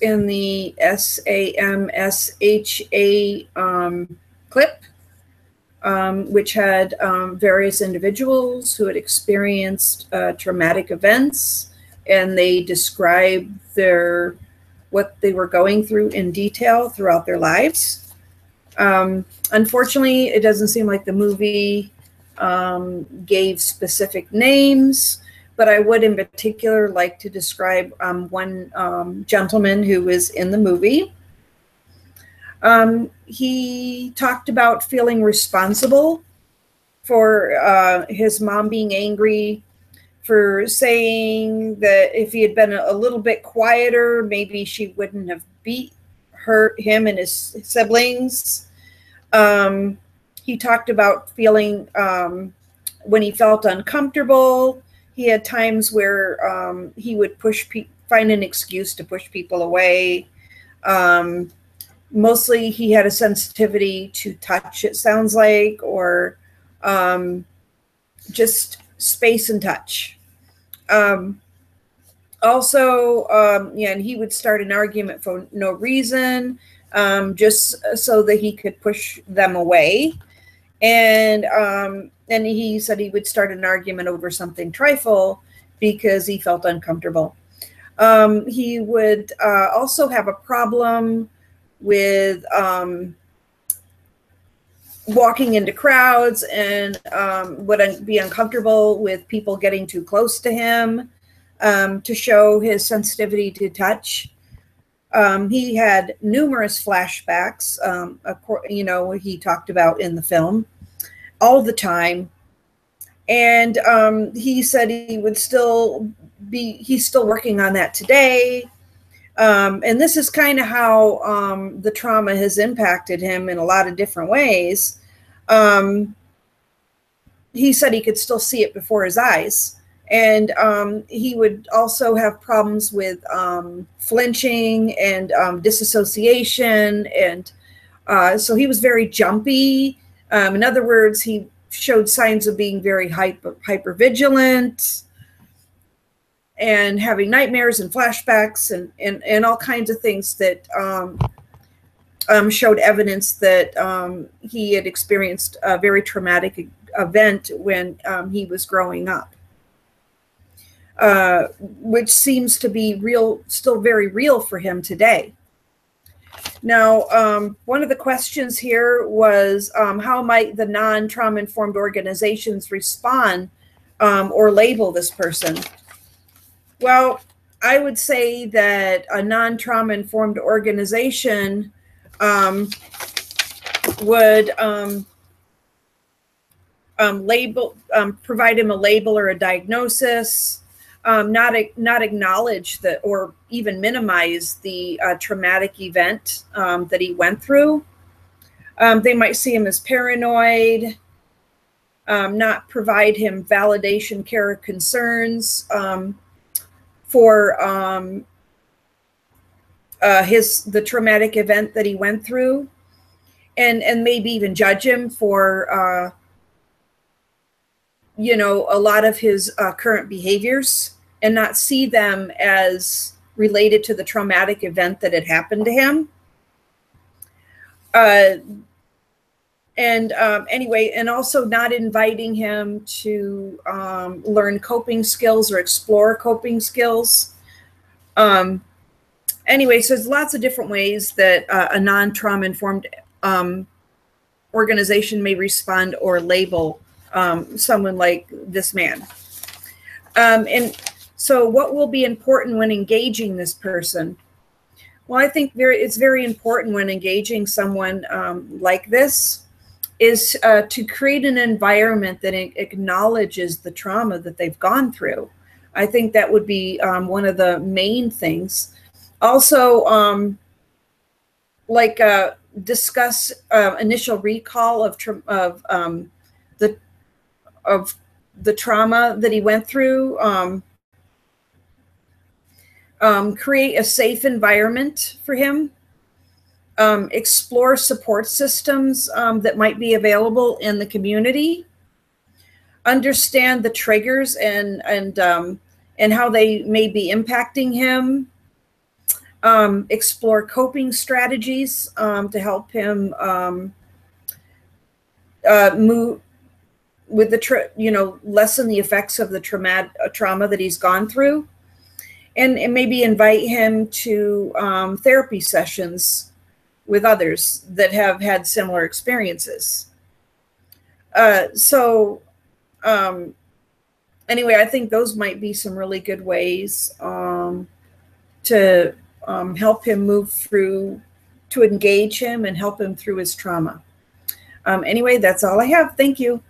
in the SAMSHA clip, which had various individuals who had experienced traumatic events, and they described what they were going through in detail throughout their lives. Unfortunately, it doesn't seem like the movie gave specific names, but I would in particular like to describe one gentleman who was in the movie. He talked about feeling responsible for his mom being angry, for saying that if he had been a little bit quieter, maybe she wouldn't have beat him and his siblings. He talked about feeling when he felt uncomfortable. He had times where he would find an excuse to push people away. Mostly he had a sensitivity to touch, it sounds like, or just space and touch. Also, and he would start an argument for no reason, just so that he could push them away. And he said he would start an argument over something trifle because he felt uncomfortable. He would also have a problem with walking into crowds, and would be uncomfortable with people getting too close to him, to show his sensitivity to touch. He had numerous flashbacks, he talked about in the film all the time. And he said he's still working on that today. And this is kind of how the trauma has impacted him in a lot of different ways. He said he could still see it before his eyes. And he would also have problems with flinching and disassociation. And so he was very jumpy. In other words, he showed signs of being very hypervigilant and having nightmares and flashbacks and all kinds of things that showed evidence that he had experienced a very traumatic event when he was growing up. Which seems to be still very real for him today. Now, one of the questions here was, how might the non-trauma informed organizations respond or label this person? Well, I would say that a non-trauma informed organization would provide him a label or a diagnosis, not acknowledge that or even minimize the traumatic event that he went through. They might see him as paranoid, not provide him validation, care, or concerns for the traumatic event that he went through, and maybe even judge him for a lot of his current behaviors, and not see them as related to the traumatic event that had happened to him. Anyway, and also not inviting him to learn coping skills or explore coping skills. Anyway, so there's lots of different ways that a non-trauma informed organization may respond or label someone like this man. And so what will be important when engaging this person? Well, I think it's very important when engaging someone like this is to create an environment that acknowledges the trauma that they've gone through. I think that would be one of the main things. Also, discuss initial recall of the trauma that he went through. Create a safe environment for him. Explore support systems that might be available in the community. Understand the triggers and how they may be impacting him. explore coping strategies to help him move with the lessen the effects of the trauma that he's gone through, and maybe invite him to therapy sessions with others that have had similar experiences. Anyway, I think those might be some really good ways to help him move through, to engage him and help him through his trauma. Anyway, that's all I have. Thank you.